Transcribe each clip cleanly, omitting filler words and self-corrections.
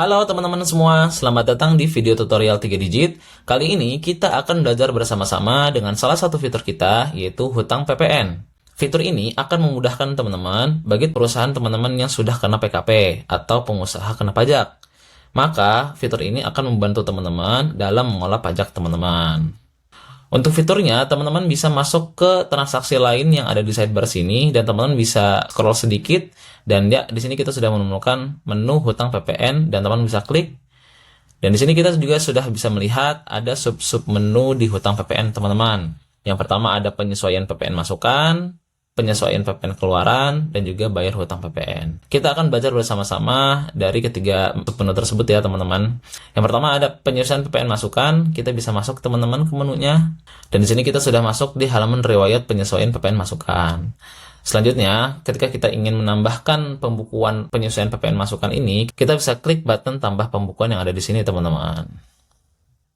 Halo teman-teman semua, selamat datang di video tutorial 3 digit. Kali ini kita akan belajar bersama-sama dengan salah satu fitur kita, yaitu hutang PPN. Fitur ini akan memudahkan teman-teman bagi perusahaan teman-teman yang sudah kena PKP atau pengusaha kena pajak. Maka fitur ini akan membantu teman-teman dalam mengolah pajak teman-teman. Untuk fiturnya, teman-teman bisa masuk ke transaksi lain yang ada di sidebar sini dan teman-teman bisa scroll sedikit dan ya di sini kita sudah menemukan menu hutang PPN dan teman-teman bisa klik. Dan di sini kita juga sudah bisa melihat ada sub-sub menu di hutang PPN teman-teman. Yang pertama ada penyesuaian PPN masukan, penyesuaian PPN keluaran, dan juga bayar hutang PPN. Kita akan belajar bersama-sama dari ketiga menu tersebut ya teman-teman. Yang pertama ada penyesuaian PPN masukan, kita bisa masuk teman-teman ke menunya. Dan di sini kita sudah masuk di halaman riwayat penyesuaian PPN masukan. Selanjutnya, ketika kita ingin menambahkan pembukuan penyesuaian PPN masukan ini, kita bisa klik button tambah pembukuan yang ada di sini teman-teman.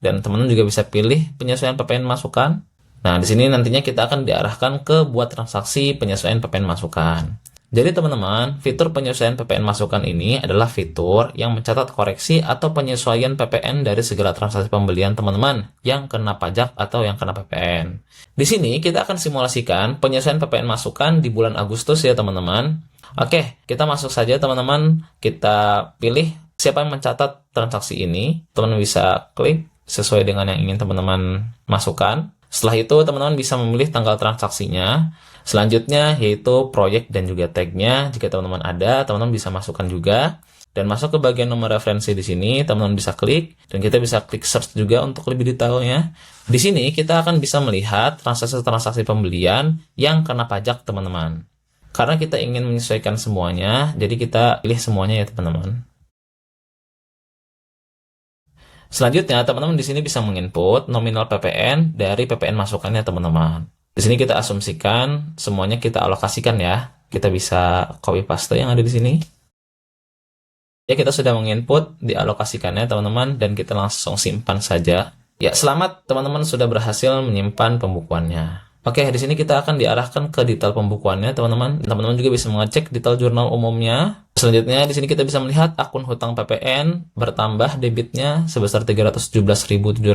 Dan teman-teman juga bisa pilih penyesuaian PPN masukan. Nah, di sini nantinya kita akan diarahkan ke buat transaksi penyesuaian PPN masukan. Jadi teman-teman, fitur penyesuaian PPN masukan ini adalah fitur yang mencatat koreksi atau penyesuaian PPN dari segala transaksi pembelian teman-teman yang kena pajak atau yang kena PPN. Di sini kita akan simulasikan penyesuaian PPN masukan di bulan Agustus ya teman-teman. Oke, kita masuk saja teman-teman. Kita pilih siapa yang mencatat transaksi ini. Teman-teman bisa klik sesuai dengan yang ingin teman-teman masukkan. Setelah itu, teman-teman bisa memilih tanggal transaksinya. Selanjutnya, yaitu proyek dan juga tag-nya. Jika teman-teman ada, teman-teman bisa masukkan juga. Dan masuk ke bagian nomor referensi di sini, teman-teman bisa klik. Dan kita bisa klik search juga untuk lebih detailnya. Di sini, kita akan bisa melihat transaksi-transaksi pembelian yang kena pajak, teman-teman. Karena kita ingin menyesuaikan semuanya, jadi kita pilih semuanya ya, teman-teman. Selanjutnya, teman-teman di sini bisa menginput nominal PPN dari PPN masukannya, teman-teman. Di sini kita asumsikan semuanya kita alokasikan ya. Kita bisa copy paste yang ada di sini. Ya, kita sudah menginput dialokasikannya, teman-teman, dan kita langsung simpan saja. Ya, selamat teman-teman sudah berhasil menyimpan pembukuannya. Oke, di sini kita akan diarahkan ke detail pembukuannya, teman-teman. Teman-teman juga bisa mengecek detail jurnal umumnya. Selanjutnya, di sini kita bisa melihat akun hutang PPN bertambah debitnya sebesar 317.700.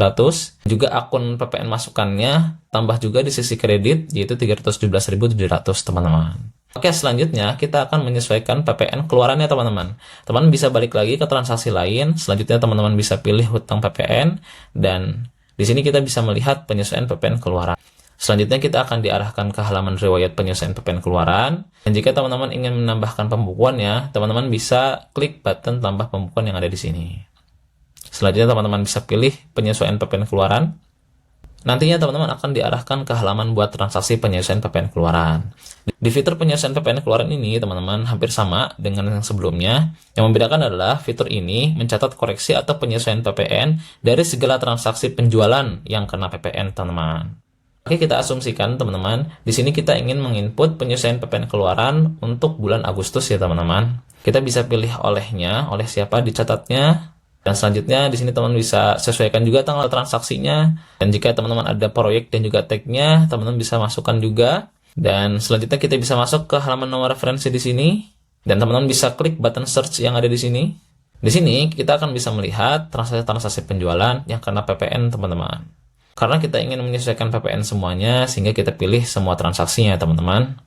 Juga akun PPN masukannya tambah juga di sisi kredit, yaitu 317.700, teman-teman. Oke, selanjutnya kita akan menyesuaikan PPN keluarannya, teman-teman. Teman-teman bisa balik lagi ke transaksi lain. Selanjutnya, teman-teman bisa pilih hutang PPN. Dan di sini kita bisa melihat penyesuaian PPN keluaran. Selanjutnya kita akan diarahkan ke halaman riwayat penyesuaian PPN keluaran. Dan jika teman-teman ingin menambahkan pembukuannya, teman-teman bisa klik button tambah pembukuan yang ada di sini. Selanjutnya teman-teman bisa pilih penyesuaian PPN keluaran. Nantinya teman-teman akan diarahkan ke halaman buat transaksi penyesuaian PPN keluaran. Di fitur penyesuaian PPN keluaran ini, teman-teman hampir sama dengan yang sebelumnya. Yang membedakan adalah fitur ini mencatat koreksi atau penyesuaian PPN dari segala transaksi penjualan yang kena PPN, teman-teman. Oke, kita asumsikan teman-teman, di sini kita ingin menginput penyesuaian PPN keluaran untuk bulan Agustus ya teman-teman. Kita bisa pilih olehnya, oleh siapa dicatatnya. Dan selanjutnya di sini teman-teman bisa sesuaikan juga tanggal transaksinya. Dan jika teman-teman ada proyek dan juga tag-nya, teman-teman bisa masukkan juga. Dan selanjutnya kita bisa masuk ke halaman nomor referensi di sini. Dan teman-teman bisa klik button search yang ada di sini. Di sini kita akan bisa melihat transaksi-transaksi penjualan yang kena PPN, teman-teman. Karena kita ingin menyesuaikan PPN semuanya, sehingga kita pilih semua transaksinya, teman-teman.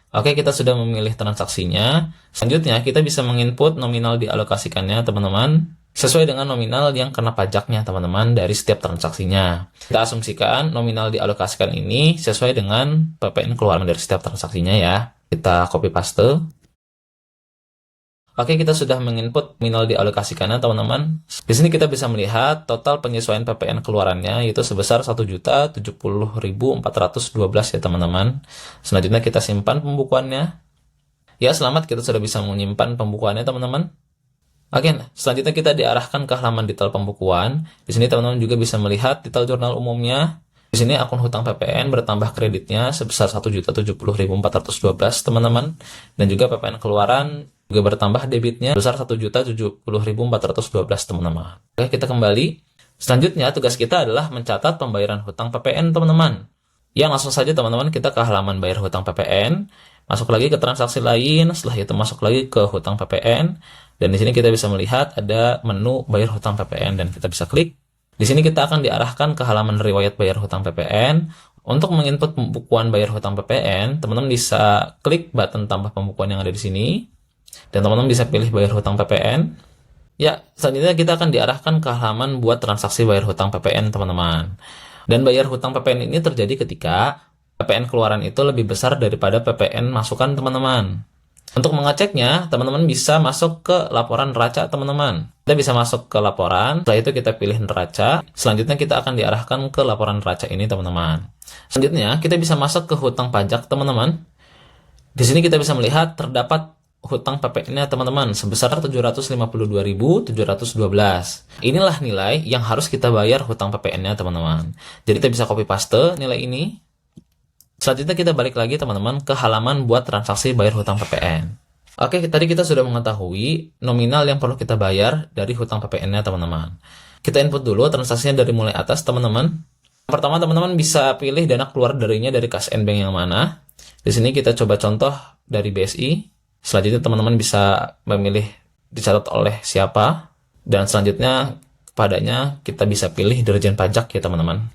Oke, kita sudah memilih transaksinya. Selanjutnya, kita bisa menginput nominal dialokasikannya, teman-teman, sesuai dengan nominal yang kena pajaknya, teman-teman, dari setiap transaksinya. Kita asumsikan nominal dialokasikan ini sesuai dengan PPN keluaran dari setiap transaksinya ya. Kita copy paste. Oke, kita sudah menginput nominal dialokasikannya, teman-teman. Di sini kita bisa melihat total penyesuaian PPN keluarannya, yaitu sebesar 1.070.412 ya, teman-teman. Selanjutnya kita simpan pembukuannya. Ya, selamat, kita sudah bisa menyimpan pembukuannya, teman-teman. Oke, selanjutnya kita diarahkan ke halaman detail pembukuan. Di sini teman-teman juga bisa melihat detail jurnal umumnya. Di sini akun hutang PPN bertambah kreditnya sebesar 1.070.412, teman-teman. Dan juga PPN keluaran juga bertambah debitnya sebesar 1.070.412, teman-teman. Oke, kita kembali. Selanjutnya tugas kita adalah mencatat pembayaran hutang PPN, teman-teman. Ya, langsung saja teman-teman kita ke halaman bayar hutang PPN. Masuk lagi ke transaksi lain, setelah itu masuk lagi ke hutang PPN, dan di sini kita bisa melihat ada menu bayar hutang PPN dan kita bisa klik. Di sini kita akan diarahkan ke halaman riwayat bayar hutang PPN. Untuk menginput pembukuan bayar hutang PPN, teman-teman bisa klik button tambah pembukuan yang ada di sini, dan teman-teman bisa pilih bayar hutang PPN. Ya, selanjutnya kita akan diarahkan ke halaman buat transaksi bayar hutang PPN, teman-teman. Dan bayar hutang PPN ini terjadi ketika PPN keluaran itu lebih besar daripada PPN masukan, teman-teman. Untuk mengeceknya, teman-teman bisa masuk ke laporan neraca, teman-teman. Kita bisa masuk ke laporan, setelah itu kita pilih neraca. Selanjutnya kita akan diarahkan ke laporan neraca ini, teman-teman. Selanjutnya, kita bisa masuk ke hutang pajak, teman-teman. Di sini kita bisa melihat terdapat hutang PPN-nya, teman-teman, sebesar 752.712. Inilah nilai yang harus kita bayar hutang PPN-nya, teman-teman. Jadi kita bisa copy paste nilai ini. Selanjutnya kita balik lagi, teman-teman, ke halaman buat transaksi bayar hutang PPN. Oke, tadi kita sudah mengetahui nominal yang perlu kita bayar dari hutang PPN-nya, teman-teman. Kita input dulu transaksinya dari mulai atas, teman-teman. Pertama, teman-teman bisa pilih dana keluar darinya dari kas Bank yang mana. Di sini kita coba contoh dari BSI. Selanjutnya teman-teman bisa memilih dicatat oleh siapa. Dan selanjutnya padanya kita bisa pilih Dirjen Pajak ya, teman-teman.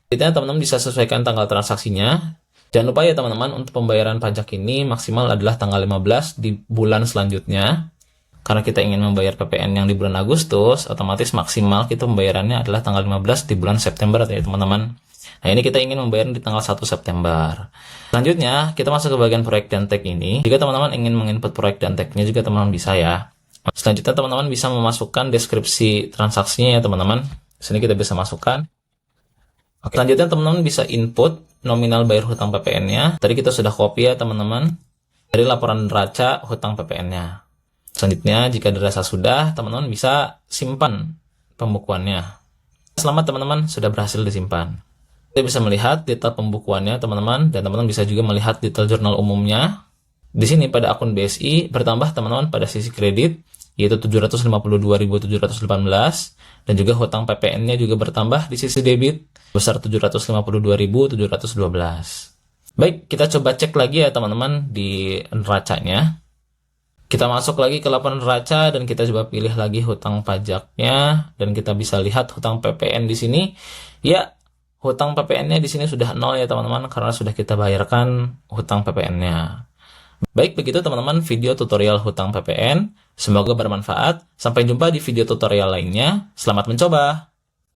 Selanjutnya teman-teman bisa sesuaikan tanggal transaksinya. Jangan lupa ya, teman-teman, untuk pembayaran pajak ini maksimal adalah tanggal 15 di bulan selanjutnya. Karena kita ingin membayar PPN yang di bulan Agustus, otomatis maksimal kita pembayarannya adalah tanggal 15 di bulan September ya, teman-teman. Nah, ini kita ingin membayar di tanggal 1 September. Selanjutnya, kita masuk ke bagian proyek dan tag ini. Jika teman-teman ingin menginput proyek dan tagnya juga teman-teman bisa ya. Selanjutnya, teman-teman bisa memasukkan deskripsi transaksinya ya, teman-teman. Di sini kita bisa masukkan. Oke. Selanjutnya, teman-teman bisa input nominal bayar hutang PPN-nya. Tadi kita sudah copy ya, teman-teman, dari laporan neraca hutang PPN-nya. Selanjutnya, jika dirasa sudah, teman-teman bisa simpan pembukuannya. Selamat, teman-teman, sudah berhasil disimpan. Kita bisa melihat detail pembukuannya, teman-teman, dan teman-teman bisa juga melihat detail jurnal umumnya. Di sini pada akun BSI bertambah, teman-teman, pada sisi kredit, yaitu 752.718, dan juga hutang PPN-nya juga bertambah di sisi debit, besar 752.712. Baik, kita coba cek lagi ya, teman-teman, di neracanya. Kita masuk lagi ke laporan neraca, dan kita coba pilih lagi hutang pajaknya, dan kita bisa lihat hutang PPN di sini. Ya, hutang PPN-nya di sini sudah 0 ya, teman-teman, karena sudah kita bayarkan hutang PPN-nya. Baik, begitu teman-teman video tutorial hutang PPN. Semoga bermanfaat. Sampai jumpa di video tutorial lainnya. Selamat mencoba!